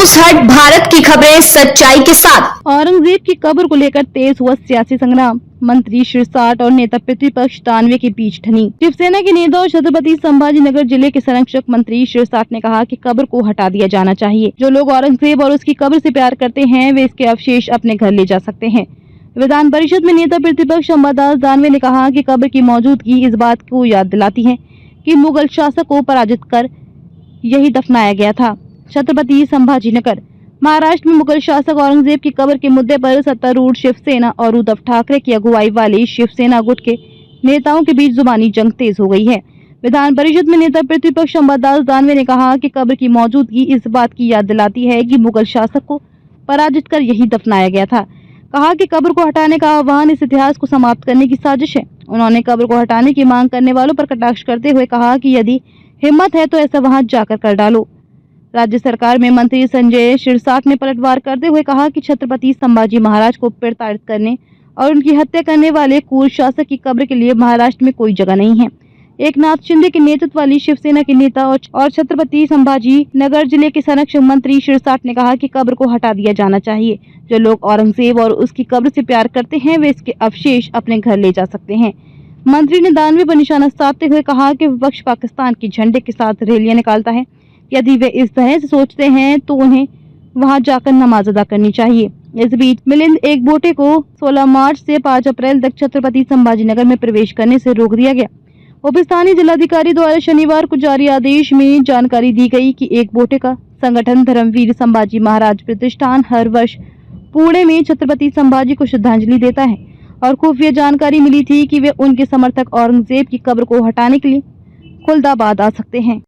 News हट, भारत की खबरें सच्चाई के साथ। औरंगजेब की कब्र को लेकर तेज हुआ सियासी संग्राम। मंत्री शिरसाट और नेता प्रतिपक्ष दानवे के बीच ठनी। शिवसेना के नेता और छत्रपति संभाजीनगर जिले के संरक्षक मंत्री शिरसाट ने कहा कि कब्र को हटा दिया जाना चाहिए। जो लोग औरंगजेब और उसकी कब्र से प्यार करते हैं वे इसके अवशेष अपने घर ले जा सकते हैं। विधान परिषद में नेता प्रतिपक्ष अंबादास दानवे ने कहा कि कब्र की मौजूदगी इस बात को याद दिलाती है कि मुगल शासक को पराजित कर यही दफनाया गया था। छत्रपति संभाजीनगर। महाराष्ट्र में मुगल शासक औरंगजेब की कब्र के मुद्दे पर सत्तारूढ़ शिवसेना और उद्धव ठाकरे की अगुवाई वाले शिवसेना गुट के नेताओं के बीच जुबानी जंग तेज हो गई है। विधान परिषद में नेता प्रतिपक्ष अंबादास दानवे ने कहा कि कब्र की मौजूदगी इस बात की याद दिलाती है कि मुगल शासक को पराजित कर यही दफनाया गया था। कहा कि कब्र को हटाने का आह्वान इस इतिहास को समाप्त करने की साजिश है। उन्होंने कब्र को हटाने की मांग करने वालों पर कटाक्ष करते हुए कहा कि यदि हिम्मत है तो ऐसा वहां जाकर कर डालो। राज्य सरकार में मंत्री संजय शिरसाट ने पलटवार करते हुए कहा कि छत्रपति संभाजी महाराज को प्रताड़ित करने और उनकी हत्या करने वाले क्रूर शासक की कब्र के लिए महाराष्ट्र में कोई जगह नहीं है। एकनाथ शिंदे के नेतृत्व वाली शिवसेना के नेता और छत्रपति संभाजी नगर जिले के संरक्षक मंत्री शिरसाट ने कहा कि कब्र को हटा दिया जाना चाहिए। जो लोग औरंगजेब और उसकी कब्र से प्यार करते हैं वे इसके अवशेष अपने घर ले जा सकते हैं। मंत्री ने दानवे पर निशाना साधते हुए कहा कि विपक्ष पाकिस्तान के झंडे के साथ रैलियां निकालता है। यदि वे इस तरह से सोचते हैं तो उन्हें वहां जाकर नमाज अदा करनी चाहिए। इस बीच मिलिंद एक बोटे को 16 मार्च से 5 अप्रैल तक छत्रपति संभाजीनगर में प्रवेश करने से रोक दिया गया। उपस्थानीय जिलाधिकारी द्वारा शनिवार को जारी आदेश में जानकारी दी गई कि एक बोटे का संगठन धर्मवीर संभाजी महाराज प्रतिष्ठान हर वर्ष पुणे में छत्रपति संभाजी को श्रद्धांजलि देता है और खुफिया जानकारी मिली थी कि वे उनके समर्थक औरंगजेब की कब्र को हटाने के लिए खुलदाबाद आ सकते हैं।